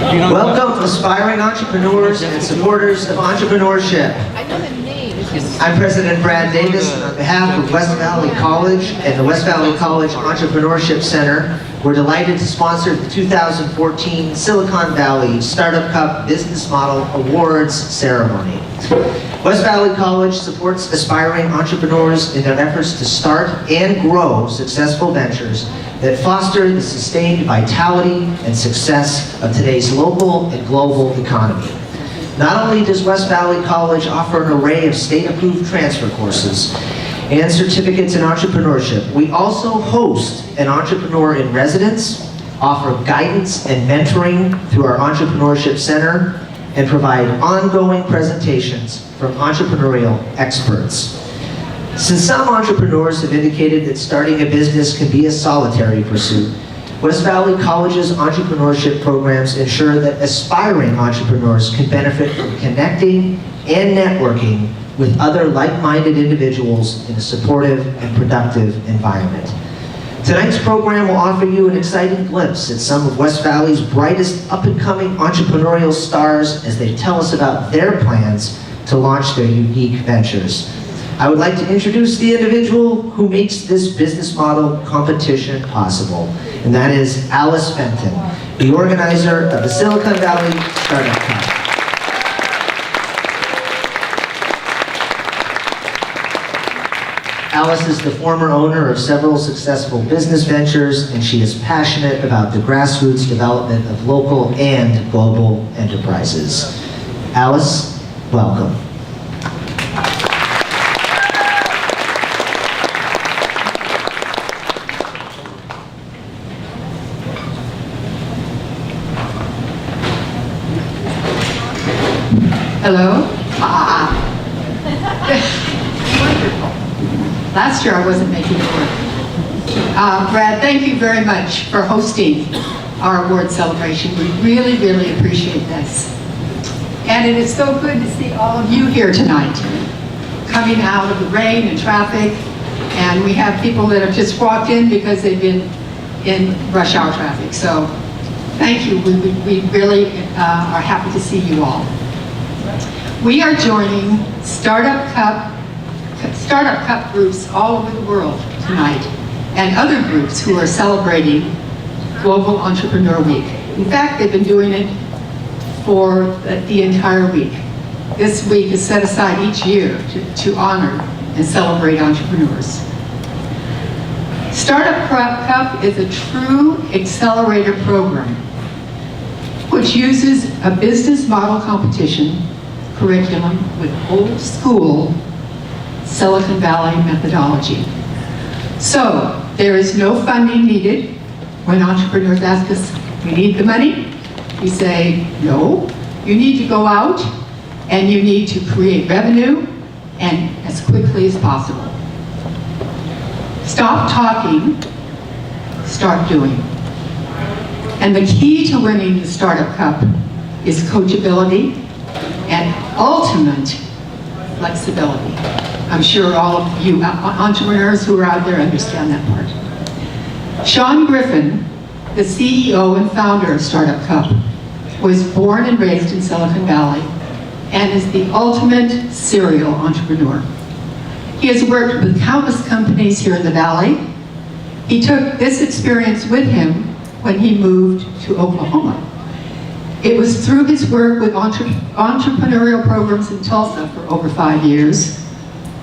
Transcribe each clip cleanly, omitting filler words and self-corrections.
Welcome, aspiring entrepreneurs and supporters of entrepreneurship. I'm President Brad Davis, and on behalf of West Valley College and the West Valley College Entrepreneurship Center, we're delighted to sponsor the 2014 Silicon Valley Startup Cup Business Model Awards ceremony. West Valley College supports aspiring entrepreneurs in their efforts to start and grow successful ventures that foster the sustained vitality and success of today's local and global economy. Not only does West Valley College offer an array of state-approved transfer courses and certificates in entrepreneurship, we also host an entrepreneur in residence, offer guidance and mentoring through our Entrepreneurship Center, and provide ongoing presentations from entrepreneurial experts. Since some entrepreneurs have indicated that starting a business can be a solitary pursuit, West Valley College's entrepreneurship programs ensure that aspiring entrepreneurs can benefit from connecting and networking with other like-minded individuals in a supportive and productive environment. Tonight's program will offer you an exciting glimpse at some of West Valley's brightest up-and-coming entrepreneurial stars as they tell us about their plans to launch their unique ventures. I would like to introduce the individual who makes this business model competition possible, and that is Alice Fenton, the organizer of the Silicon Valley Startup Cup. Alice is the former owner of several successful business ventures, and she is passionate about the grassroots development of local and global enterprises. Alice, welcome. Hello? Wonderful. Last year I wasn't making it work. Brad, thank you very much for hosting our award celebration. We really, really appreciate this. And it is so good to see all of you here tonight, coming out of the rain and traffic. And we have people that have just walked in because they've been in rush hour traffic. So thank you. We really are happy to see you all. We are joining Startup Cup groups all over the world tonight, and other groups who are celebrating Global Entrepreneur Week. In fact, they've been doing it for the entire week. This week is set aside each year to honor and celebrate entrepreneurs. Startup Cup is a true accelerator program which uses a business model competition curriculum with old school Silicon Valley methodology. So there is no funding needed. When entrepreneurs ask us, we need the money, we say, no, you need to go out and you need to create revenue, and as quickly as possible. Stop talking, start doing. And the key to winning the Startup Cup is coachability and ultimate flexibility. I'm sure all of you entrepreneurs who are out there understand that part. Sean Griffin, the CEO and founder of Startup Cup, was born and raised in Silicon Valley and is the ultimate serial entrepreneur. He has worked with countless companies here in the Valley. He took this experience with him when he moved to Oklahoma. It was through his work with entrepreneurial programs in Tulsa for over 5 years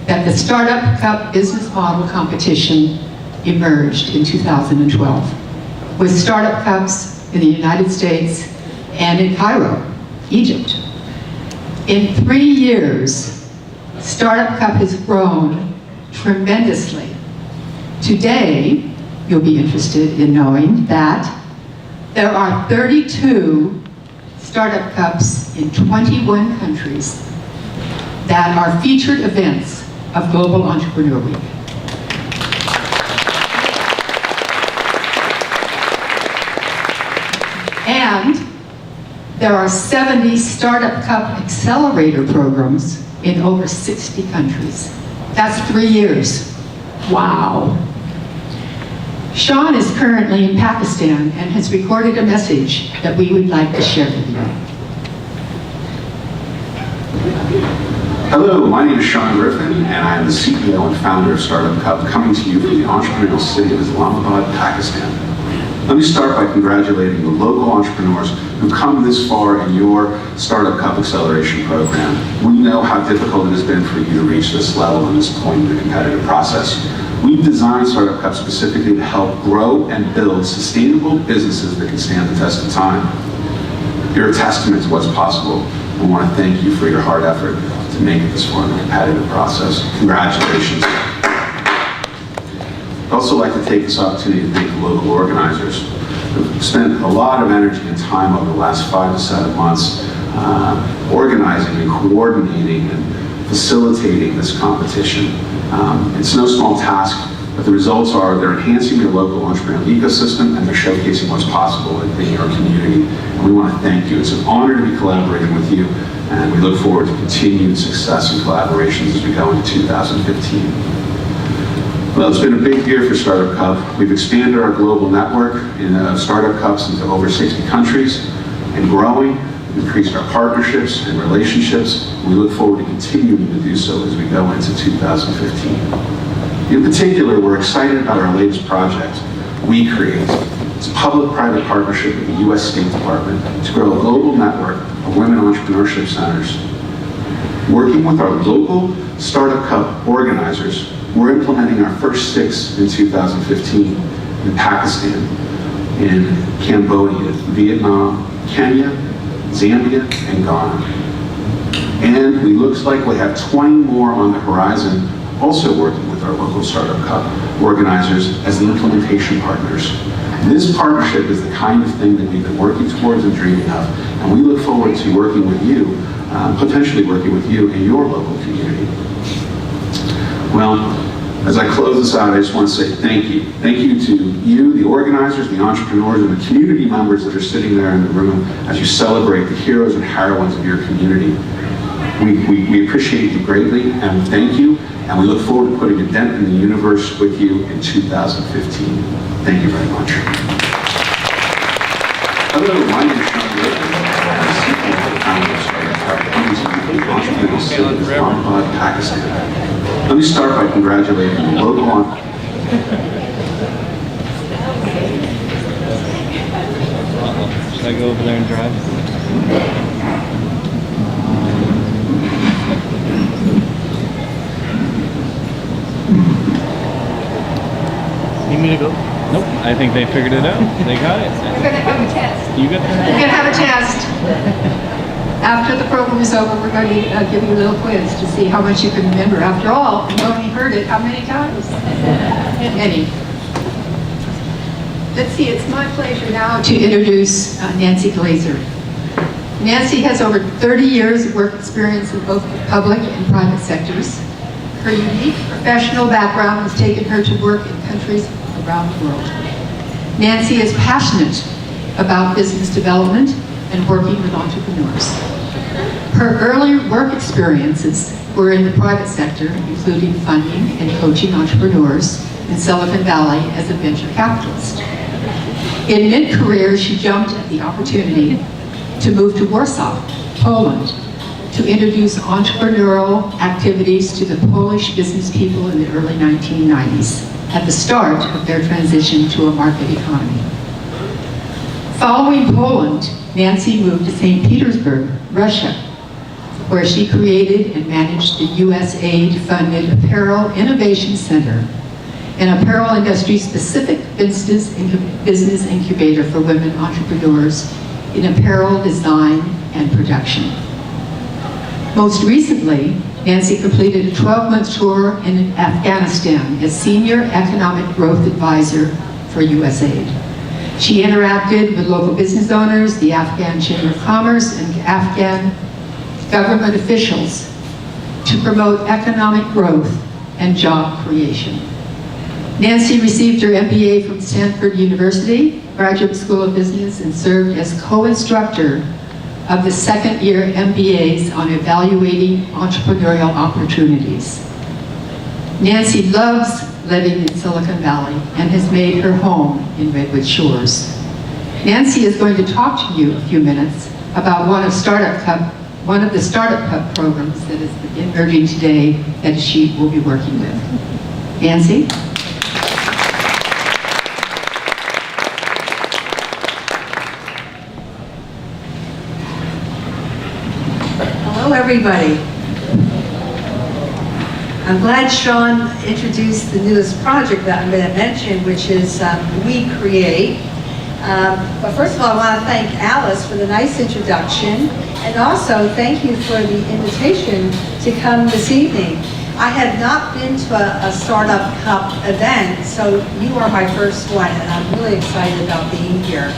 that the Startup Cup business model competition emerged in 2012, with Startup Cups in the United States and in Cairo, Egypt. In 3 years, Startup Cup has grown tremendously. Today, you'll be interested in knowing that there are 32 Startup Cups in 21 countries that are featured events of Global Entrepreneur Week. And there are 70 Startup Cup accelerator programs in over 60 countries. That's 3 years. Wow. Sean is currently in Pakistan and has recorded a message that we would like to share with you. Hello, my name is Sean Griffin, and I am the CEO and founder of Startup Cup, coming to you from the entrepreneurial city of Islamabad, Pakistan. Let me start by congratulating the local entrepreneurs who've come this far in your Startup Cup Acceleration Program. We know how difficult it has been for you to reach this level and this point in the competitive process. We've designed Startup Cup specifically to help grow and build sustainable businesses that can stand the test of time. You're a testament to what's possible. I want to thank you for your hard effort to make it this far in the competitive process. Congratulations. I'd also like to take this opportunity to thank the local organizers who've spent a lot of energy and time over the last 5 to 7 months organizing and coordinating and facilitating this competition. It's no small task, but the results are they're enhancing your local entrepreneurial ecosystem and they're showcasing what's possible in your community. And we want to thank you. It's an honor to be collaborating with you, and we look forward to continued success and collaborations as we go into 2015. Well, it's been a big year for Startup Cup. We've expanded our global network in Startup Cups into over 60 countries and growing. We've increased our partnerships and relationships. We look forward to continuing to do so as we go into 2015. In particular, we're excited about our latest project, WeCreate. It's a public-private partnership with the U.S. State Department to grow a global network of women entrepreneurship centers. Working with our local Startup Cup organizers, we're implementing our first 6 in 2015 in Pakistan, in Cambodia, Vietnam, Kenya, Zambia, and Ghana. And we looks like we have 20 more on the horizon, also working with our local Startup Cup organizers as the implementation partners. This partnership is the kind of thing that we've been working towards and dreaming of, and we look forward to working with you, potentially working with you in your local community. Well, as I close this out, I just want to say thank you. Thank you to you, the organizers, the entrepreneurs, and the community members that are sitting there in the room as you celebrate the heroes and heroines of your community. We appreciate you greatly, and thank you, and we look forward to putting a dent in the universe with you in 2015. Thank you very much. Hello, my name is Sean Griffin. I'm the CEO and founder of Startup Cup, coming to you from the entrepreneurial city of Islamabad, Pakistan. Let me start by congratulating the local Should I go over there and drive? Need me to go? Nope. I think they figured it out. They got it. We're going to have a test. You got We're that? going to have a test. After the program is over, we're going to give you a little quiz to see how much you can remember. After all, you only heard it how many times? Any. Let's see, it's my pleasure now to introduce Nancy Glazer. Nancy has over 30 years of work experience in both the public and private sectors. Her unique professional background has taken her to work in countries around the world. Nancy is passionate about business development and working with entrepreneurs. Her early work experiences were in the private sector, including funding and coaching entrepreneurs in Silicon Valley as a venture capitalist. In mid-career, she jumped at the opportunity to move to Warsaw, Poland, to introduce entrepreneurial activities to the Polish business people in the early 1990s, at the start of their transition to a market economy. Following Poland, Nancy moved to St. Petersburg, Russia, where she created and managed the USAID-funded Apparel Innovation Center, an apparel industry-specific business incubator for women entrepreneurs in apparel design and production. Most recently, Nancy completed a 12-month tour in Afghanistan as Senior Economic Growth Advisor for USAID. She interacted with local business owners, the Afghan Chamber of Commerce, and Afghan government officials to promote economic growth and job creation. Nancy received her MBA from Stanford University, Graduate School of Business, and served as co-instructor of the second-year MBAs on evaluating entrepreneurial opportunities. Nancy loves living in Silicon Valley and has made her home in Redwood Shores. Nancy is going to talk to you a few minutes about one of the Startup Cup programs that is emerging today that she will be working with. Nancy? Hello, everybody. I'm glad Sean introduced the newest project that I'm going to mention, which is We Create. But first of all, I want to thank Alice for the nice introduction, and also thank you for the invitation to come this evening. I have not been to a Startup Cup event, so you are my first one, and I'm really excited about being here.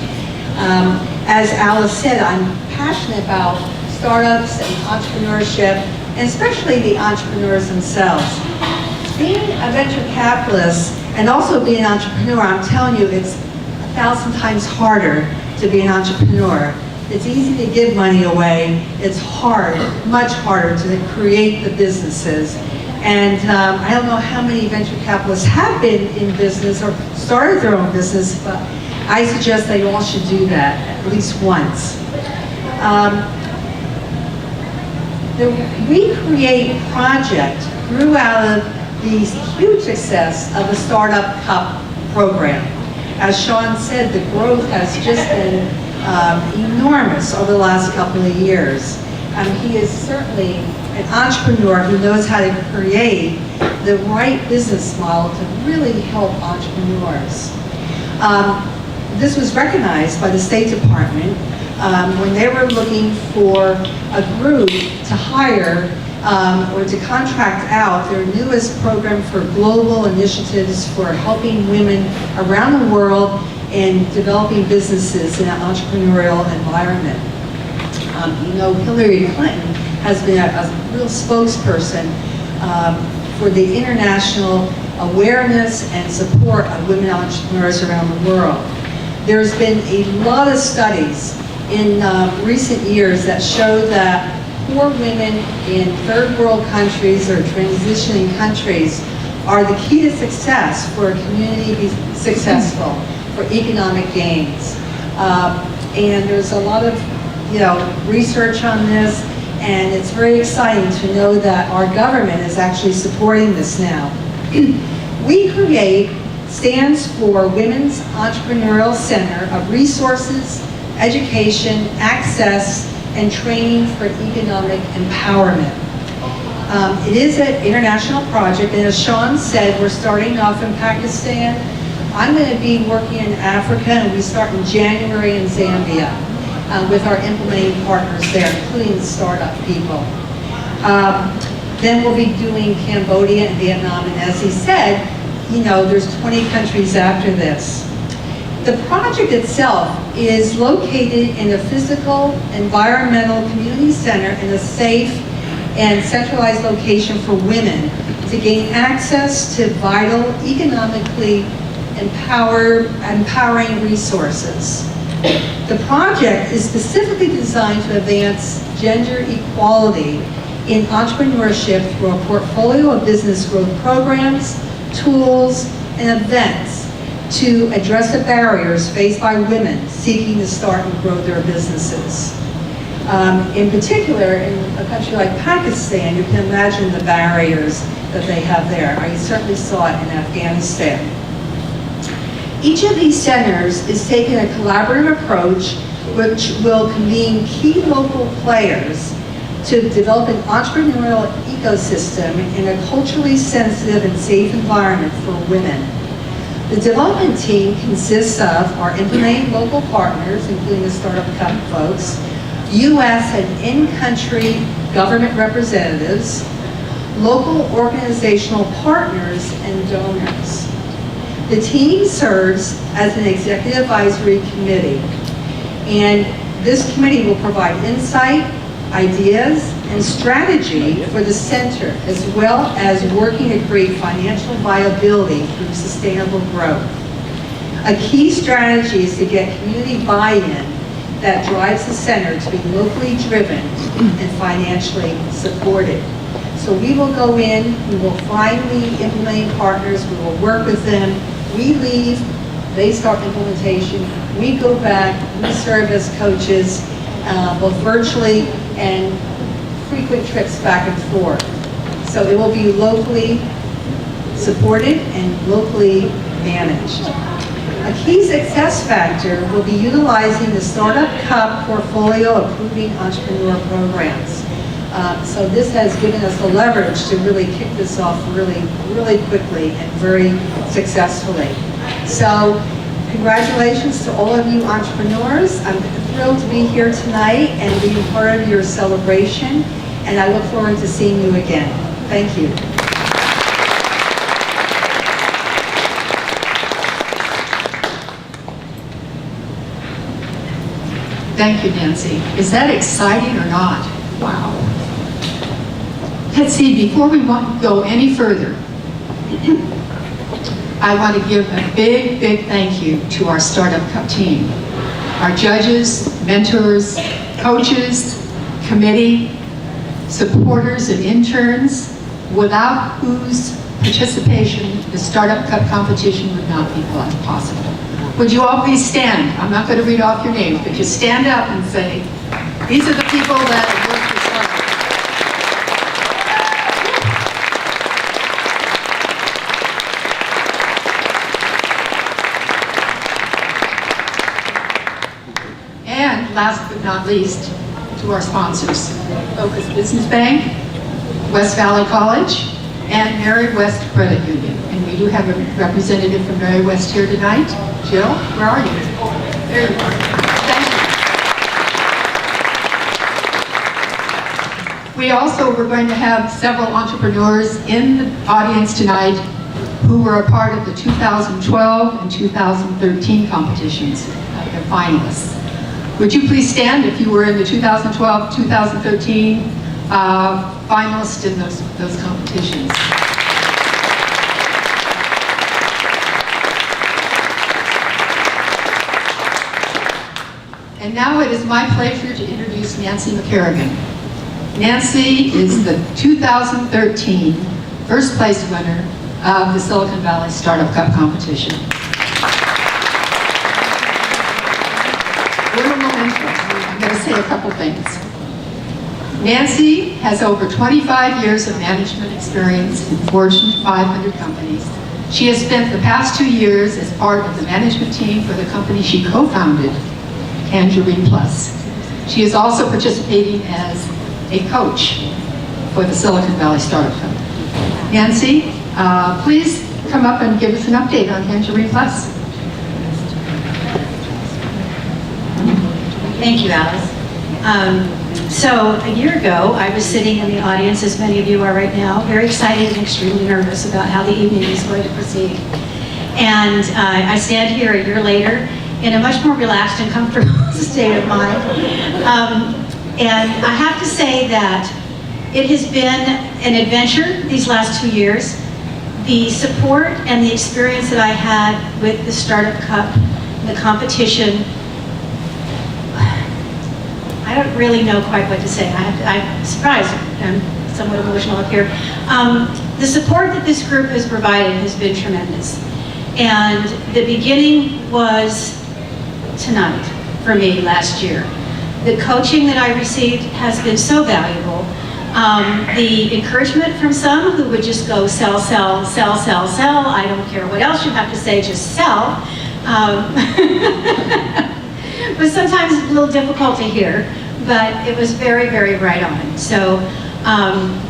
As Alice said, I'm passionate about startups and entrepreneurship, and especially the entrepreneurs themselves. Being a venture capitalist and also being an entrepreneur, I'm telling you, it's 1,000 times harder to be an entrepreneur. It's easy to give money away. It's hard, much harder to create the businesses. And I don't know how many venture capitalists have been in business or started their own business, but I suggest they all should do that at least once. The We Create project grew out of the huge success of the Startup Cup program. As Sean said, the growth has just been enormous over the last couple of years. He is certainly an entrepreneur who knows how to create the right business model to really help entrepreneurs. This was recognized by the State Department when they were looking for a group to hire or to contract out their newest program for global initiatives for helping women around the world in developing businesses in an entrepreneurial environment. You know, Hillary Clinton has been a real spokesperson for the international awareness and support of women entrepreneurs around the world. There's been a lot of studies in recent years that show that poor women in third world countries or transitioning countries are the key to success for a community to be successful, for economic gains. And there's a lot of research on this, and it's very exciting to know that our government is actually supporting this now. We Create stands for Women's Entrepreneurial Center of Resources, Education, Access, and Training for Economic Empowerment. It is an international project, and as Sean said, we're starting off in Pakistan. I'm going to be working in Africa, and we start in January in Zambia with our implementing partners there, including the startup people. Then we'll be doing Cambodia and Vietnam, and as he said, there's 20 countries after this. The project itself is located in a physical, environmental community center in a safe and centralized location for women to gain access to vital, economically empowering resources. The project is specifically designed to advance gender equality in entrepreneurship through a portfolio of business growth programs, tools, and events to address the barriers faced by women seeking to start and grow their businesses. In particular, in a country like Pakistan, you can imagine the barriers that they have there. I certainly saw it in Afghanistan. Each of these centers is taking a collaborative approach which will convene key local players to develop an entrepreneurial ecosystem in a culturally sensitive and safe environment for women. The development team consists of our implementing local partners, including the Startup Cup folks, U.S. and in-country government representatives, local organizational partners, and donors. The team serves as an executive advisory committee, and this committee will provide insight, ideas, and strategy for the center, as well as working to create financial viability through sustainable growth. A key strategy is to get community buy-in that drives the center to be locally driven and financially supported. So we will go in, we will find the implementing partners, we will work with them, we leave, they start implementation, we go back, we serve as coaches, both virtually and frequent trips back and forth. So it will be locally supported and locally managed. A key success factor will be utilizing the Startup Cup portfolio approving entrepreneur programs. So this has given us the leverage to really kick this off really quickly and very successfully. So congratulations to all of you entrepreneurs. I'm thrilled to be here tonight and be part of your celebration, and I look forward to seeing you again. Thank you. Thank you, Nancy. Is that exciting or not? Wow. Let's see, before we go any further, I want to give a big thank you to our Startup Cup team. Our judges, mentors, coaches, committee, supporters and interns, without whose participation the Startup Cup competition would not be possible. Would you all please stand? I'm not going to read off your names, but just stand up and say, these are the people that have worked for Startup Cup. And last but not least, to our sponsors, Focus Business Bank, West Valley College, and Mary West Credit Union. And we do have a representative from Mary West here tonight. Jill, where are you? There you are. Thank you. We also were going to have several entrepreneurs in the audience tonight who were a part of the 2012 and 2013 competitions, the finalists. Would you please stand if you were in the 2012, 2013 finalists in those competitions? And now it is my pleasure to introduce Nancy McCarrigan. Nancy is the 2013 first place winner of the Silicon Valley Startup Cup competition. What a memento. I'm going to say a couple things. Nancy has over 25 years of management experience in Fortune 500 companies. She has spent the past 2 years as part of the management team for the company she co-founded, Tangerine Plus. She is also participating as a coach for the Silicon Valley Startup Cup. Nancy, please come up and give us an update on Tangerine Plus. Thank you, Alice. So a year ago, I was sitting in the audience, as many of you are right now, very excited and extremely nervous about how the evening is going to proceed. And I stand here a year later in a much more relaxed and comfortable state of mind. And I have to say that it has been an adventure these last 2 years. The support and the experience that I had with the Startup Cup, the competition, I don't really know quite what to say. I'm surprised. I'm somewhat emotional up here. The support that this group has provided has been tremendous. And the beginning was tonight for me last year. The coaching that I received has been so valuable. The encouragement from some who would just go sell, sell, sell, sell, sell. I don't care what else you have to say, just sell. But sometimes it's a little difficult to hear, but it was very right on. So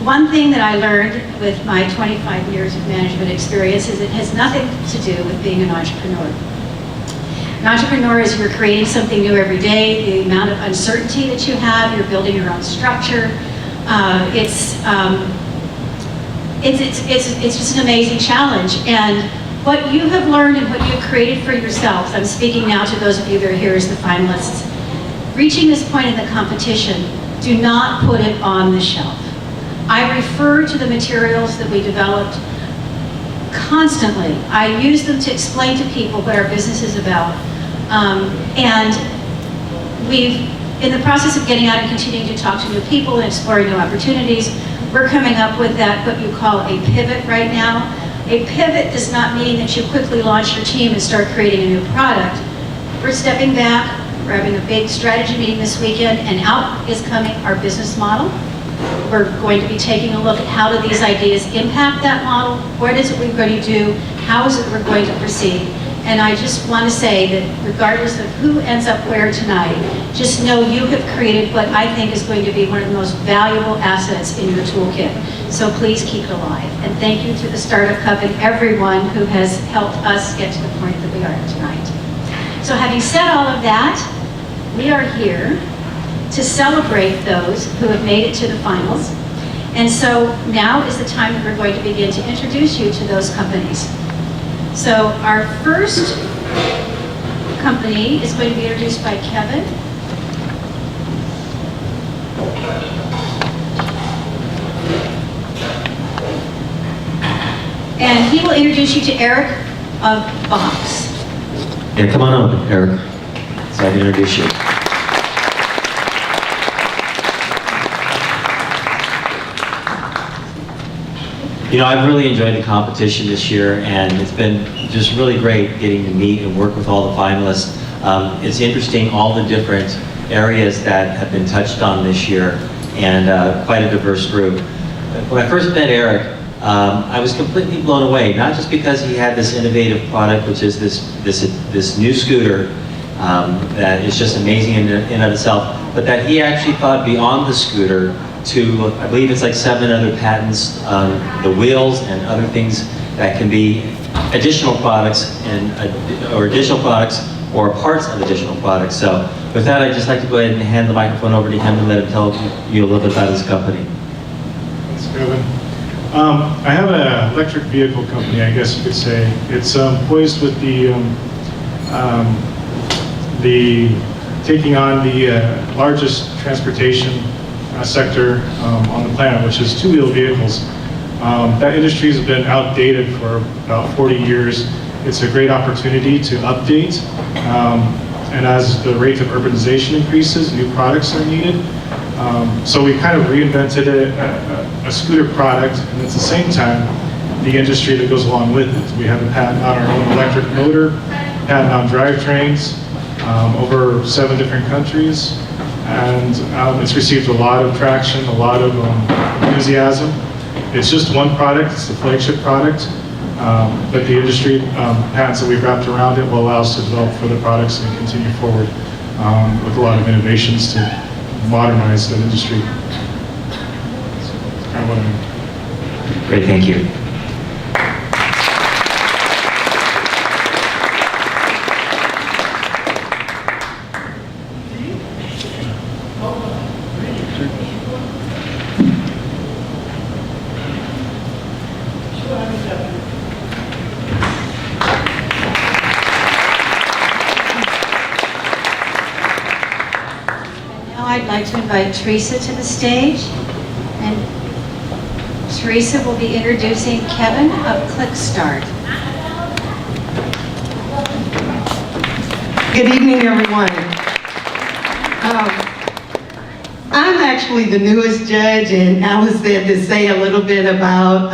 one thing that I learned with my 25 years of management experience is it has nothing to do with being an entrepreneur. An entrepreneur is you're creating something new every day. The amount of uncertainty that you have, you're building your own structure. It's just an amazing challenge. And what you have learned and what you've created for yourselves, I'm speaking now to those of you that are here as the finalists, reaching this point in the competition, do not put it on the shelf. I refer to the materials that we developed constantly. I use them to explain to people what our business is about. And we've, in the process of getting out and continuing to talk to new people and exploring new opportunities, We're coming up with that, what you call a pivot right now. A pivot does not mean that you quickly launch your team and start creating a new product. We're stepping back, we're having a big strategy meeting this weekend, and out is coming our business model. We're going to be taking a look at how do these ideas impact that model, what is it we're going to do, how is it we're going to proceed. And I just want to say that regardless of who ends up where tonight, just know you have created what I think is going to be one of the most valuable assets in your toolkit. So please keep it alive. And thank you to the Startup Cup and everyone who has helped us get to the point that we are tonight. So having said all of that, we are here to celebrate those who have made it to the finals. And so now is the time that we're going to begin to introduce you to those companies. So our first company is going to be introduced by Kevin. And he will introduce you to Eric of Box. Yeah, come on up, Eric, so I can introduce you. You know, I've really enjoyed the competition this year, and it's been just really great getting to meet and work with all the finalists. It's interesting, all the different areas that have been touched on this year, and quite a diverse group. When I first met Eric, I was completely blown away, not just because he had this innovative product, which is this new scooter that is just amazing in and of itself, but that he actually thought beyond the scooter to, I believe it's like 7 other patents on the wheels and other things that can be additional products or additional products or parts of additional products. So with that, I'd just like to go ahead and hand the microphone over to him and let him tell you a little bit about his company. Thanks, Kevin. I have an electric vehicle company, I guess you could say. It's poised with the taking on the largest transportation sector on the planet, which is two-wheel vehicles. That industry has been outdated for about 40 years. It's a great opportunity to update, and as the rate of urbanization increases, new products are needed. So we kind of reinvented a scooter product, and at the same time, the industry that goes along with it. We have a patent on our own electric motor, patent on drivetrains, over 7 different countries, and it's received a lot of traction, a lot of enthusiasm. It's just one product, it's the flagship product, but the industry patents that we've wrapped around it will allow us to develop further products and continue forward with a lot of innovations to modernize that industry. That's kind of what I mean. Great, thank you. I'd like to invite Teresa to the stage, and Teresa will be introducing Kevin of ClickStart. Good evening, everyone. I'm actually the newest judge, and I was there to say a little bit about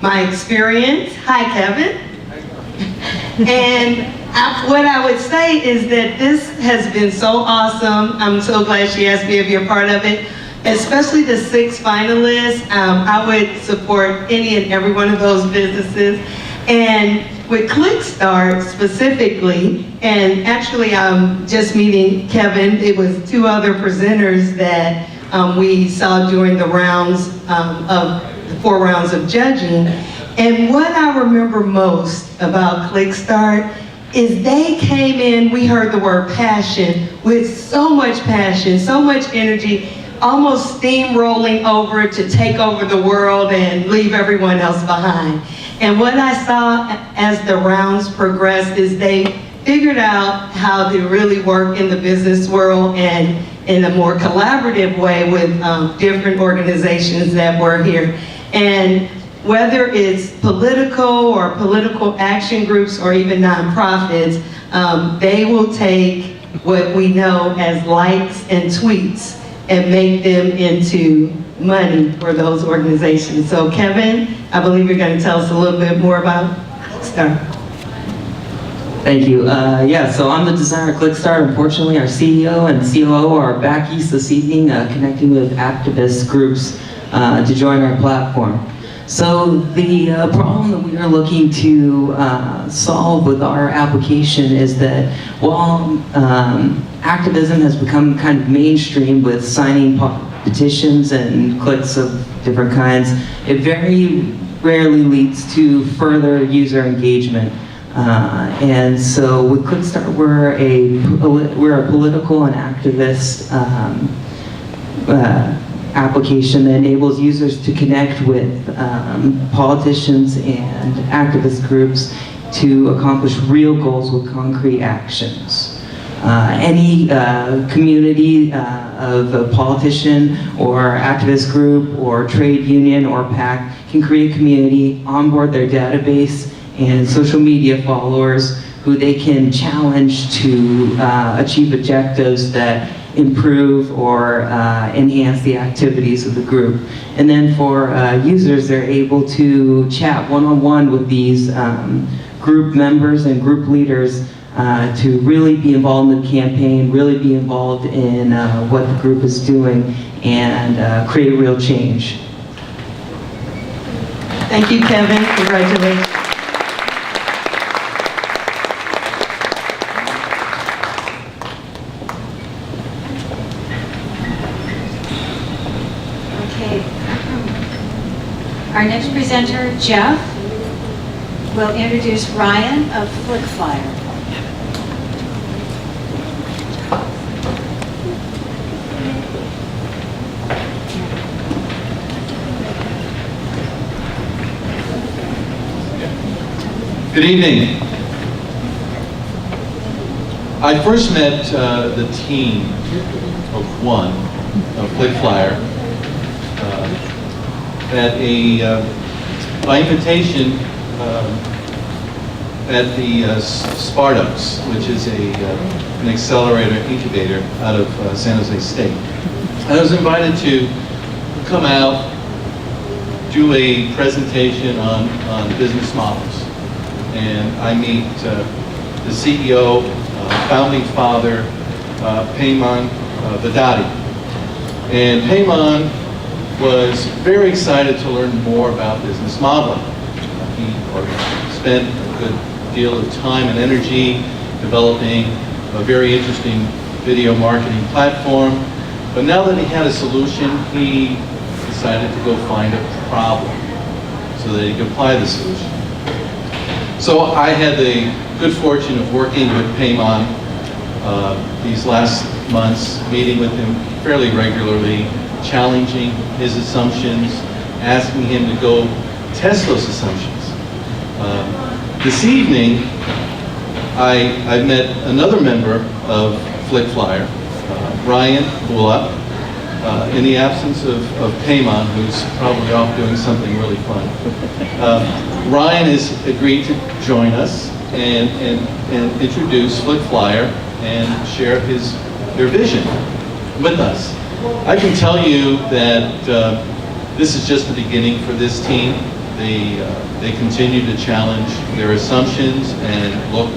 my experience. Hi, Kevin. And what I would say is that this has been so awesome. I'm so glad she asked me to be a part of it, especially the 6 finalists. I would support any and every one of those businesses. And with ClickStart specifically, and actually I'm just meeting Kevin, it was 2 other presenters that we saw during the rounds of the 4 rounds of judging. And what I remember most about ClickStart is they came in, we heard the word passion, with so much passion, so much energy, almost steamrolling over to take over the world and leave everyone else behind. And what I saw as the rounds progressed is they figured out how to really work in the business world and in a more collaborative way with different organizations that were here. And whether it's political or political action groups or even nonprofits, they will take what we know as likes and tweets and make them into money for those organizations. So Kevin, I believe you're going to tell us a little bit more about ClickStart. Thank you. Yeah, so I'm the designer of ClickStart. Unfortunately, our CEO and COO are back east this evening connecting with activist groups to join our platform. So the problem that we are looking to solve with our application is that while activism has become kind of mainstream with signing petitions and clicks of different kinds, it very rarely leads to further user engagement. And so with ClickStart, we're a political and activist application that enables users to connect with politicians and activist groups to accomplish real goals with concrete actions. Any community of a politician or activist group or trade union or PAC can create a community, onboard their database and social media followers who they can challenge to achieve objectives that improve or enhance the activities of the group. And then for users, they're able to chat one-on-one with these group members and group leaders to really be involved in the campaign, really be involved in what the group is doing, and create real change. Thank you, Kevin. Congratulations. Okay. Our next presenter, Jeff, will introduce Ryan of FlickFlyer. Good evening. I first met the team of one, of FlickFlyer, by invitation at the Spartups, which is an accelerator incubator out of San Jose State. And I was invited to come out, do a presentation on business models. And I meet the CEO, founding father, Payman Vedati. And Payman was very excited to learn more about business modeling. He spent a good deal of time and energy developing a very interesting video marketing platform. But now that he had a solution, he decided to go find a problem so that he could apply the solution. So I had the good fortune of working with Payman these last months, meeting with him fairly regularly, challenging his assumptions, asking him to go test those assumptions. This evening, I met another member of FlickFlyer, Ryan Bula, in the absence of Payman, who's probably off doing something really fun. Ryan has agreed to join us and introduce FlickFlyer and share their vision with us. I can tell you that this is just the beginning for this team. They continue to challenge their assumptions and look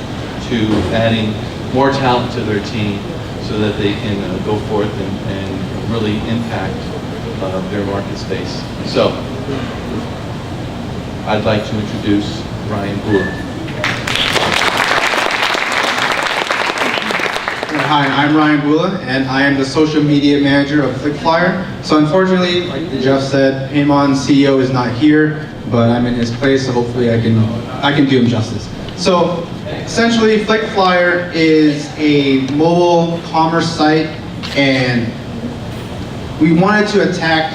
to adding more talent to their team so that they can go forth and really impact their market space. So, I'd like to introduce Ryan Bula. Hi, I'm Ryan Bula, and I am the social media manager of FlickFlyer. So unfortunately, like Jeff said, Payman, CEO, is not here, but I'm in his place, so hopefully I can do him justice. So essentially, FlickFlyer is a mobile commerce site, and we wanted to attack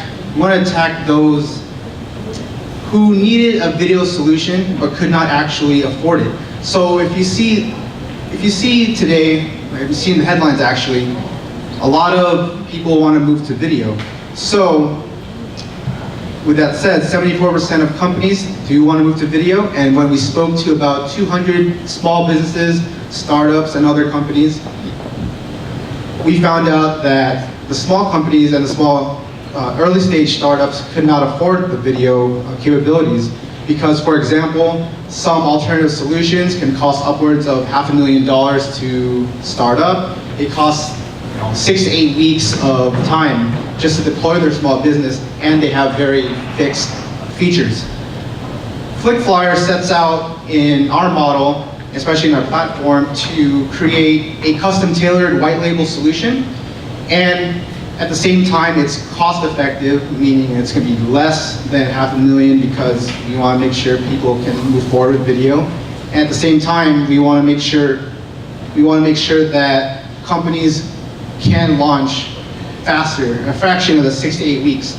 those who needed a video solution but could not actually afford it. So if you see today, if you see in the headlines actually, a lot of people want to move to video. So with that said, 74% of companies do want to move to video, and when we spoke to about 200 small businesses, startups, and other companies, we found out that the small companies and the small early stage startups could not afford the video capabilities because, for example, some alternative solutions can cost upwards of $500,000 to start up. It costs 6 to 8 weeks of time just to deploy their small business, and they have very fixed features. FlickFlyer sets out in our model, especially in our platform, to create a custom tailored white label solution, and at the same time it's cost effective, meaning it's going to be less than $500,000 because we want to make sure people can move forward with video. And at the same time, we want to make sure that companies can launch faster, a fraction of the 6 to 8 weeks.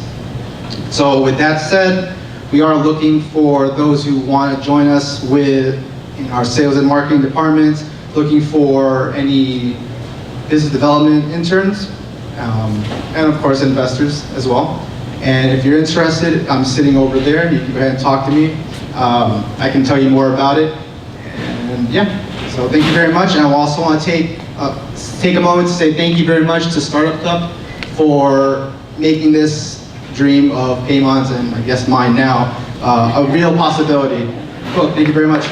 So with that said, we are looking for those who want to join us in our sales and marketing departments, looking for any business development interns, and of course investors as well. And if you're interested, I'm sitting over there. You can go ahead and talk to me. I can tell you more about it. And yeah, so thank you very much. And I also want to take a moment to say thank you very much to Startup Cup for making this dream of Paymon's, and I guess mine now, a real possibility. Cool, thank you very much.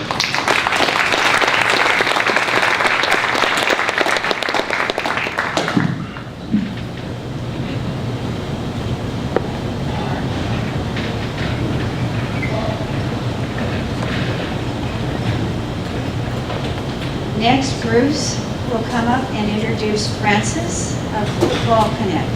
Next, Bruce will come up and introduce Francis of Football Connect.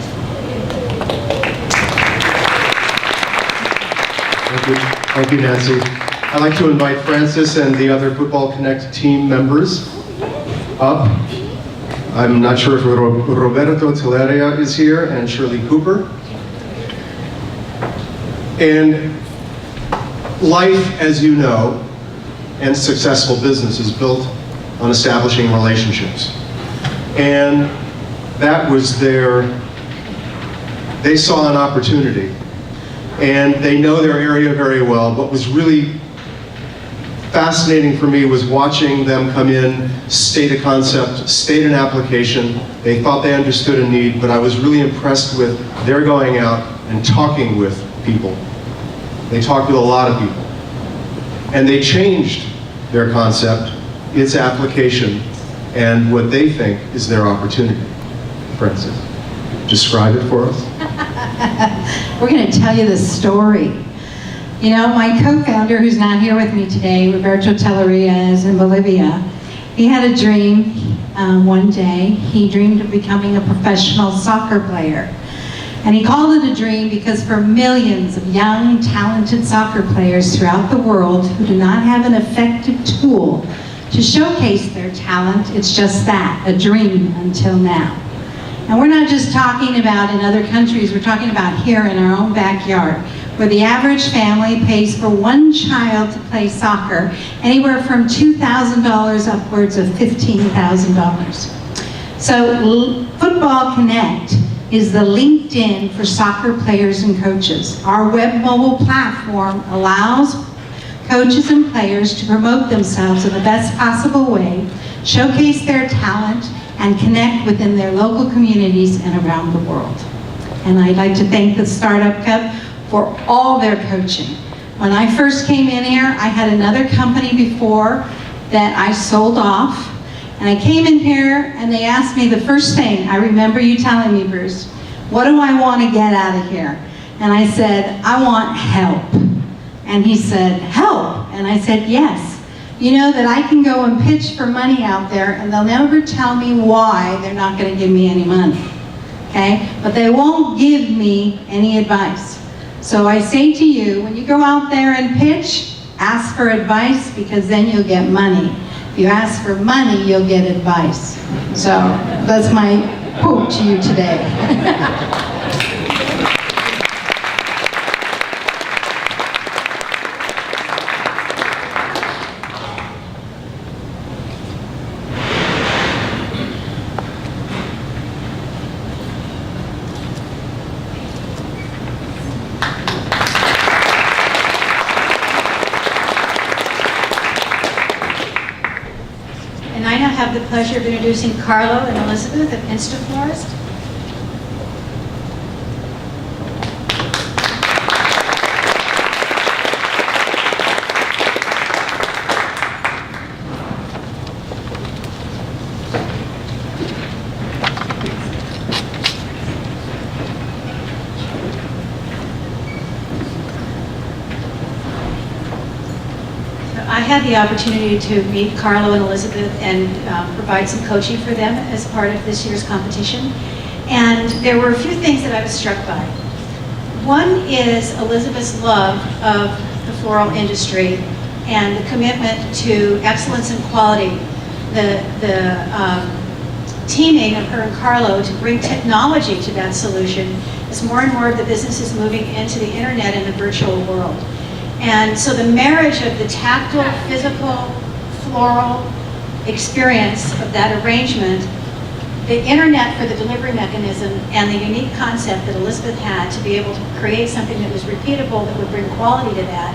Thank you, Nancy. I'd like to invite Francis and the other Football Connect team members up. I'm not sure if Roberto Teleria is here and Shirley Cooper. And life, as you know, and successful business is built on establishing relationships. And that was they saw an opportunity. And they know their area very well. What was really fascinating for me was watching them come in, state a concept, state an application. They thought they understood a need, but I was really impressed with their going out and talking with people. They talked with a lot of people. And they changed their concept, its application, and what they think is their opportunity. Francis, describe it for us. We're going to tell you the story. You know, my co-founder, who's not here with me today, Roberto Teleria, is in Bolivia. He had a dream one day. He dreamed of becoming a professional soccer player. And he called it a dream because for millions of young, talented soccer players throughout the world who do not have an effective tool to showcase their talent, it's just that, a dream until now. And we're not just talking about in other countries, we're talking about here in our own backyard, where the average family pays for one child to play soccer anywhere from $2,000 upwards of $15,000. So Football Connect is the LinkedIn for soccer players and coaches. Our web mobile platform allows coaches and players to promote themselves in the best possible way, showcase their talent, and connect within their local communities and around the world. And I'd like to thank the Startup Cup for all their coaching. When I first came in here, I had another company before that I sold off. And I came in here and they asked me the first thing, I remember you telling me, Bruce, what do I want to get out of here? And I said, I want help. And he said, help? And I said, yes. You know that I can go and pitch for money out there and they'll never tell me why they're not going to give me any money, okay? But they won't give me any advice. So I say to you, when you go out there and pitch, ask for advice because then you'll get money. If you ask for money, you'll get advice. So that's my quote to you today. I now have the pleasure of introducing Carlo and Elizabeth of InstaFlorist. had the opportunity to meet Carlo and Elizabeth and provide some coaching for them as part of this year's competition. And there were a few things that I was struck by. One is Elizabeth's love of the floral industry and the commitment to excellence and quality. The teaming of her and Carlo to bring technology to that solution as more and more of the business is moving into the internet and the virtual world. And so the marriage of the tactile, physical, floral experience of that arrangement, the internet for the delivery mechanism, and the unique concept that Elizabeth had to be able to create something that was repeatable, that would bring quality to that,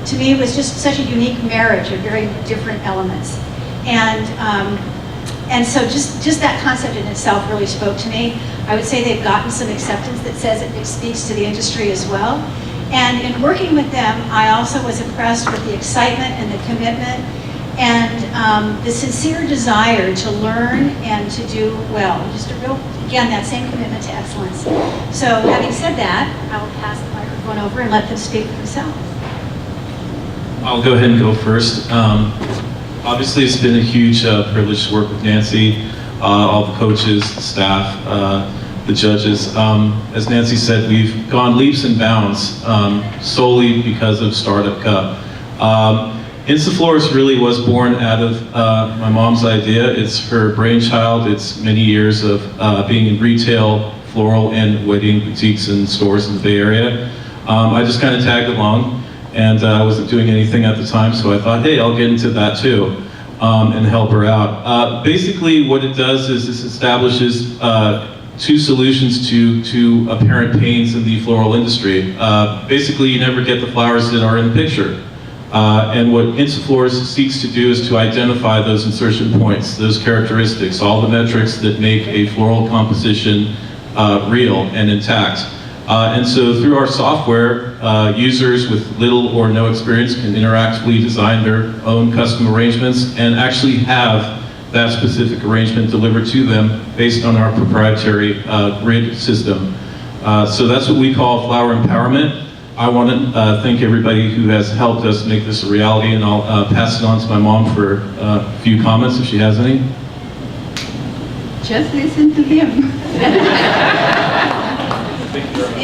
to me was just such a unique marriage of very different elements. And so just that concept in itself really spoke to me. I would say they've gotten some acceptance that says it speaks to the industry as well. And in working with them, I also was impressed with the excitement and the commitment and the sincere desire to learn and to do well. Just a real, again, that same commitment to excellence. So having said that, I will pass the microphone over and let them speak for themselves. I'll go ahead and go first. Obviously, it's been a huge privilege to work with Nancy, all the coaches, the staff, the judges. As Nancy said, we've gone leaps and bounds solely because of Startup Cup. Instaflorist really was born out of my mom's idea. It's her brainchild. It's many years of being in retail, floral, and wedding boutiques and stores in the Bay Area. I just kind of tagged along. And I wasn't doing anything at the time, so I thought, hey, I'll get into that too, and help her out. Basically, what it does is this establishes two solutions to apparent pains in the floral industry. Basically, you never get the flowers that are in the picture. And what Instaflorist seeks to do is to identify those insertion points, those characteristics, all the metrics that make a floral composition real and intact. And so through our software, users with little or no experience can interactively design their own custom arrangements and actually have that specific arrangement delivered to them based on our proprietary grid system. So that's what we call flower empowerment. I want to thank everybody who has helped us make this a reality, and I'll pass it on to my mom for a few comments if she has any. Just listen to him.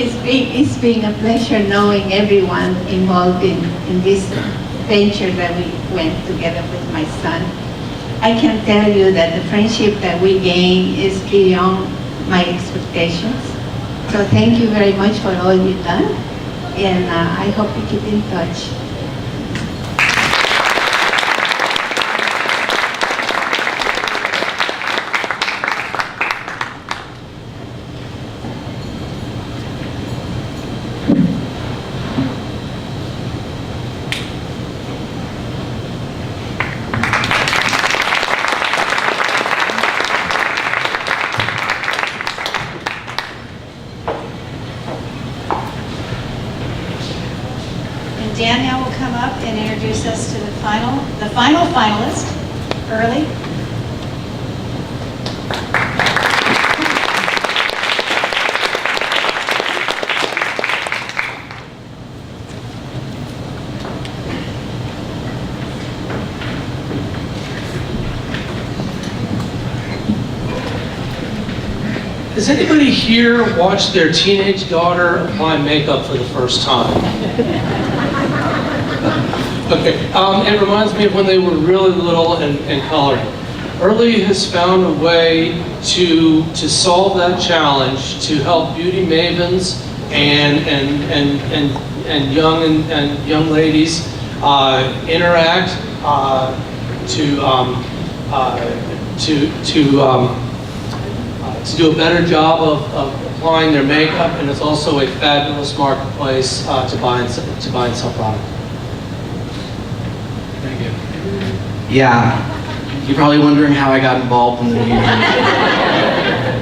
It's been a pleasure knowing everyone involved in this venture that we went together with my son. I can tell you that the friendship that we gain is beyond my expectations. So thank you very much for all you've done, and I hope you keep in touch. Danielle will come up and introduce us to the final finalist, Early. Has anybody here watched their teenage daughter apply makeup for the first time? Okay, it reminds me of when they were really little and coloring. Early has found a way to solve that challenge, to help beauty mavens and young ladies interact, to do a better job of applying their makeup, and it's also a fabulous marketplace to buy and sell product. Thank you. Yeah, you're probably wondering how I got involved in the beauty industry.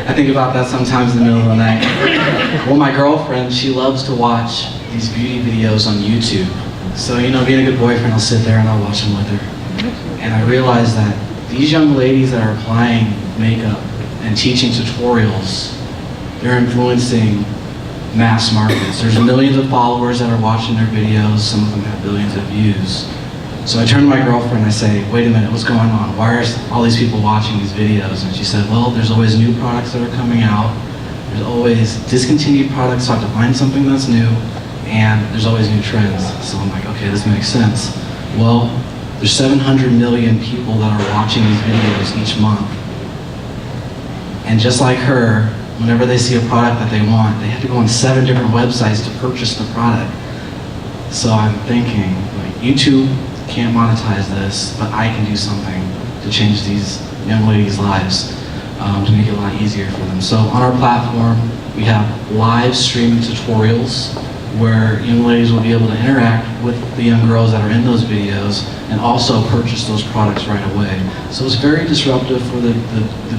I think about that sometimes in the middle of the night. Well, my girlfriend, she loves to watch these beauty videos on YouTube. So, you know, being a good boyfriend, I'll sit there and I'll watch them with her. And I realized that these young ladies that are applying makeup and teaching tutorials, they're influencing mass markets. There's millions of followers that are watching their videos. Some of them have billions of views. So I turned to my girlfriend and I say, wait a minute, what's going on? Why are all these people watching these videos? And she said, well, there's always new products that are coming out. There's always discontinued products, so I have to find something that's new. And there's always new trends. So I'm like, okay, this makes sense. Well, there's 700 million people that are watching these videos each month. And just like her, whenever they see a product that they want, they have to go on 7 different websites to purchase the product. So I'm thinking, like, YouTube can't monetize this, but I can do something to change these young ladies' lives, to make it a lot easier for them. So on our platform, we have live streaming tutorials where young ladies will be able to interact with the young girls that are in those videos and also purchase those products right away. So it's very disruptive for the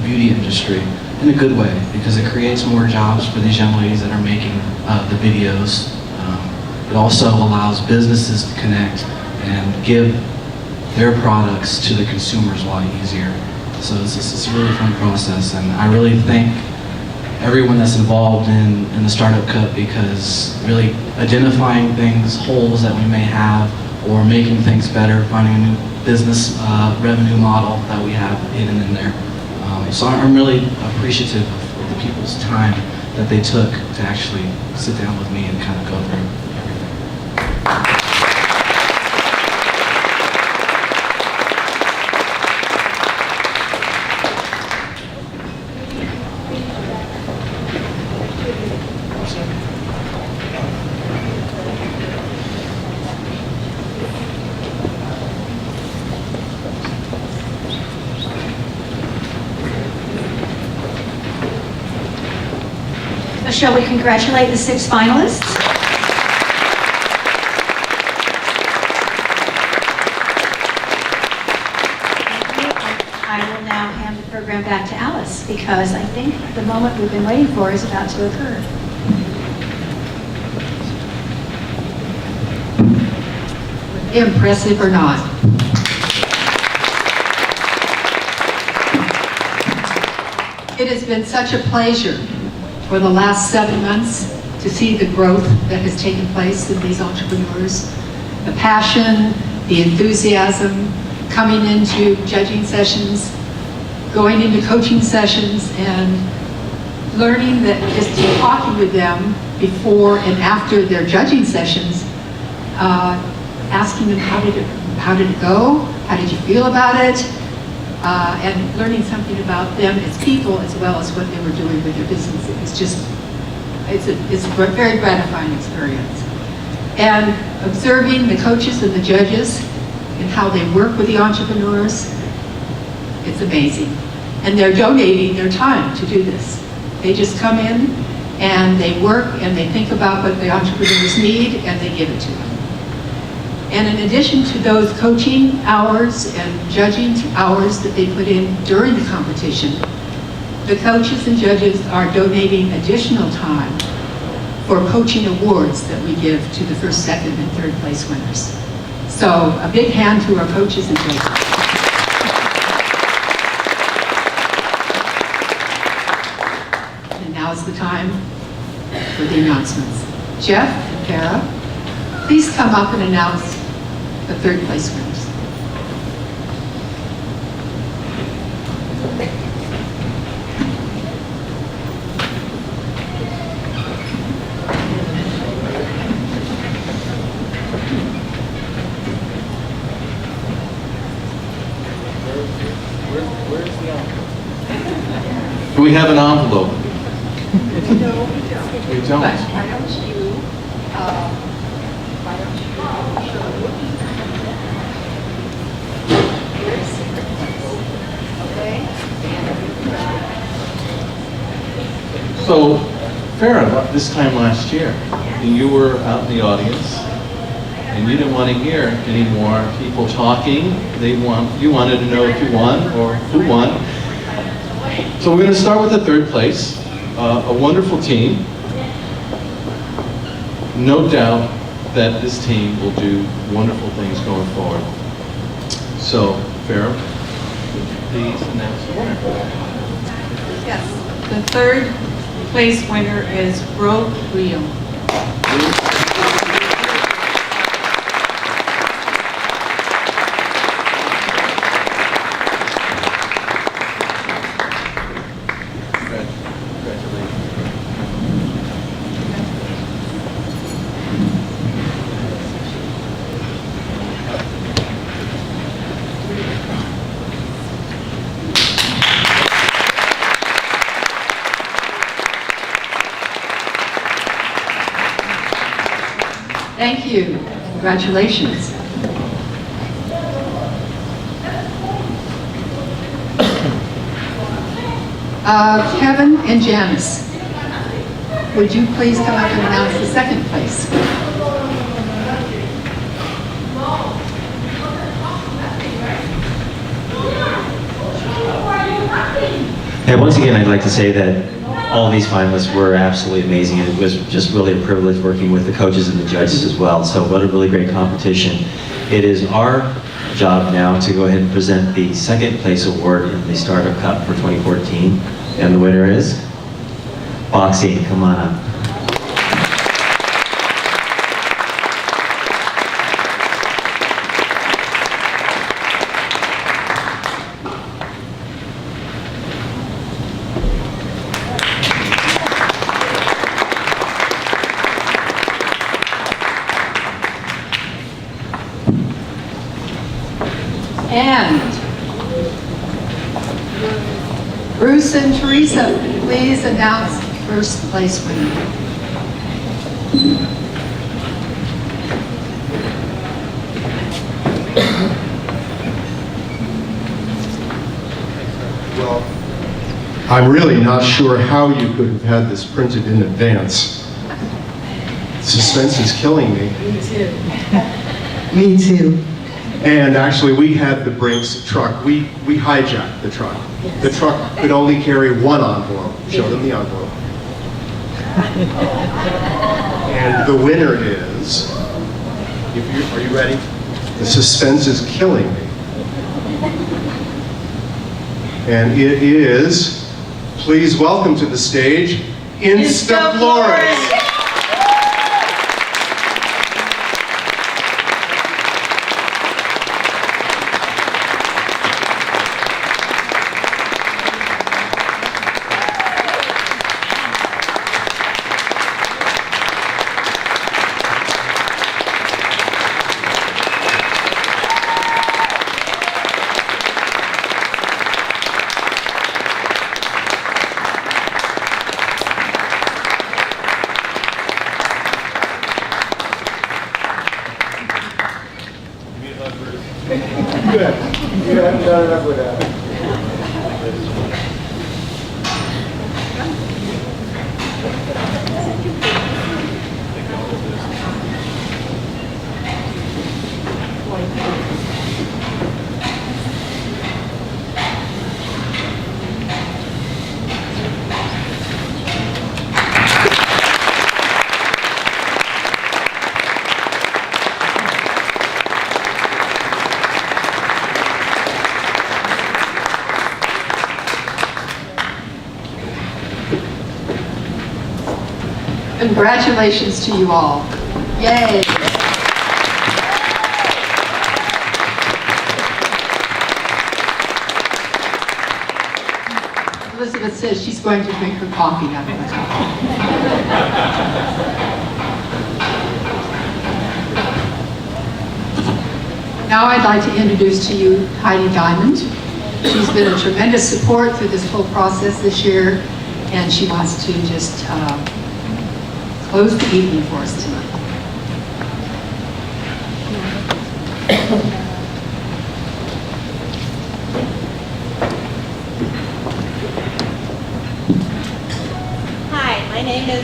beauty industry in a good way, because it creates more jobs for these young ladies that are making the videos. It also allows businesses to connect and give their products to the consumers a lot easier. So it's a really fun process, and I really thank everyone that's involved in the Startup Cup, because really identifying things, holes that we may have, or making things better, finding a new business revenue model that we have hidden in there. So I'm really appreciative of the people's time that they took to actually sit down with me and kind of go through everything. Shall we congratulate the 6 finalists? I will now hand the program back to Alice, because I think the moment we've been waiting for is about to occur. Impressive or not? It has been such a pleasure for the last 7 months to see the growth that has taken place in these entrepreneurs, the passion, the enthusiasm, coming into judging sessions, going into coaching sessions, and learning that just talking with them before and after their judging sessions, asking them how did it go, how did you feel about it, and learning something about them as people as well as what they were doing with their business. It's a very gratifying experience. And observing the coaches and the judges and how they work with the entrepreneurs, it's amazing. And they're donating their time to do this. They just come in and they work and they think about what the entrepreneurs need and they give it to them. And in addition to those coaching hours and judging hours that they put in during the competition, the coaches and judges are donating additional time for coaching awards that we give to the first, second, and third place winners. So a big hand to our coaches and judges. And now's the time for the announcements. Jeff and Farah, please come up and announce the third place winners. Do we have an envelope? No, we We don't. Why don't you, So, Farah, this time last year, you were out in the audience, and you didn't want to hear any more people talking. You wanted to know if you won or who won. So we're going to start with the third place, a wonderful team. No doubt that this team will do wonderful things going forward. So, Farah, please announce the winner. yes, the third place winner is Rogue Rio. Thank you. Congratulations. Kevin and Janice, would you please come up and announce the second place? And once again, I'd like to say that all these finalists were absolutely amazing. It was just really a privilege working with the coaches and the judges as well. So what a really great competition. It is our job now to go ahead and present the second place award in the Startup Cup for 2014. And the winner is Boxing. Come on up. And Bruce and Teresa, please announce first place winner. Well, I'm really not sure how you could have had this printed in advance. Suspense is killing me. Me too. Me too. And actually, we had the Brinks truck. We hijacked the truck. Yes. The truck could only carry one envelope. Show them the envelope. And the winner is, are you ready? The suspense is killing me. And it is, please welcome to the stage, Instaflores. Good. You haven't done enough with that. Congratulations to you all. Yay. Elizabeth says she's going to drink her coffee out of the cup. Now I'd like to introduce to you Heidi Diamond. She's been a tremendous support through this whole process this year, and she wants to just close the evening for us tonight. Hi, my name is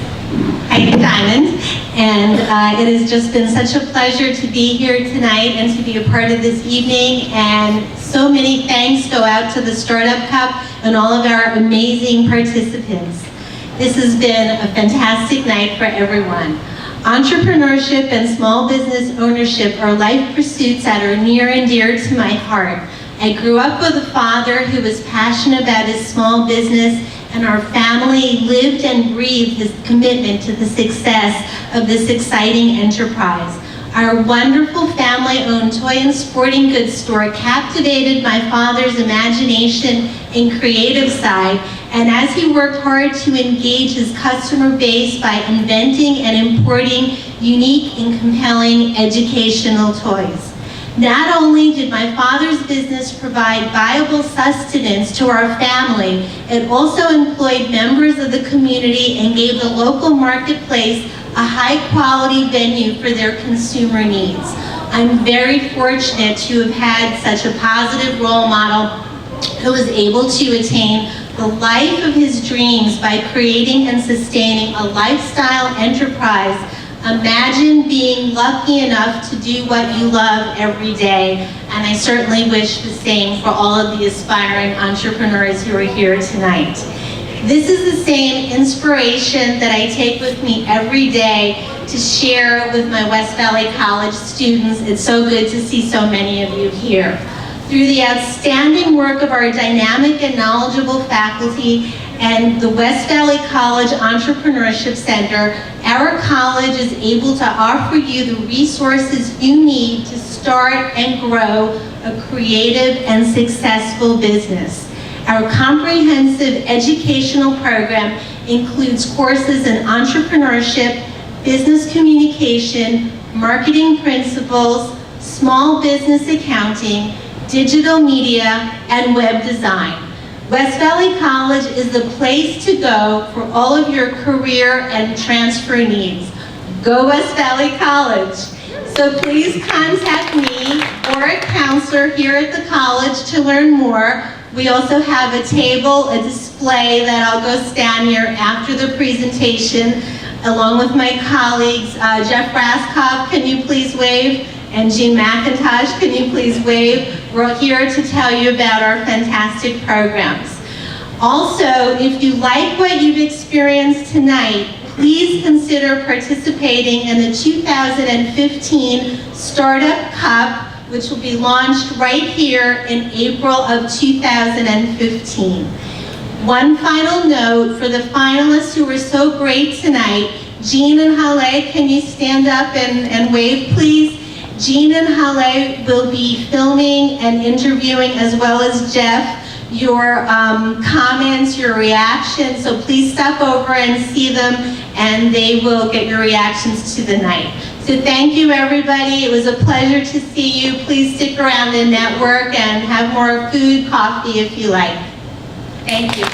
Heidi Diamond, and it has just been such a pleasure to be here tonight and to be a part of this evening, and so many thanks go out to the Startup Cup and all of our amazing participants. This has been a fantastic night for everyone. Entrepreneurship and small business ownership are life pursuits that are near and dear to my heart. I grew up with a father who was passionate about his small business, and our family lived and breathed his commitment to the success of this exciting enterprise. Our wonderful family-owned toy and sporting goods store captivated my father's imagination and creative side, and as he worked hard to engage his customer base by inventing and importing unique and compelling educational toys. Not only did my father's business provide viable sustenance to our family, it also employed members of the community and gave the local marketplace a high-quality venue for their consumer needs. I'm very fortunate to have had such a positive role model who was able to attain the life of his dreams by creating and sustaining a lifestyle enterprise. Imagine being lucky enough to do what you love every day, and I certainly wish the same for all of the aspiring entrepreneurs who are here tonight. This is the same inspiration that I take with me every day to share with my West Valley College students. It's so good to see so many of you here. Through the outstanding work of our dynamic and knowledgeable faculty and the West Valley College Entrepreneurship Center, our college is able to offer you the resources you need to start and grow a creative and successful business. Our comprehensive educational program includes courses in entrepreneurship, business communication, marketing principles, small business accounting, digital media, and web design. West Valley College is the place to go for all of your career and transfer needs. Go West Valley College. So please contact me or a counselor here at the college to learn more. We also have a table, a display that I'll go stand here after the presentation, along with my colleagues. Jeff Raskoff, can you please wave? And Jean McIntosh, can you please wave? We're here to tell you about our fantastic programs. Also, if you like what you've experienced tonight, please consider participating in the 2015 Startup Cup, which will be launched right here in April of 2015. One final note for the finalists who were so great tonight. Jean and Hale, can you stand up and wave, please? Jean and Hale will be filming and interviewing, as well as Jeff, your comments, your reactions, so please stop over and see them, and they will get your reactions to the night. So thank you, everybody. It was a pleasure to see you. Please stick around and network and have more food, coffee if you like. Thank you.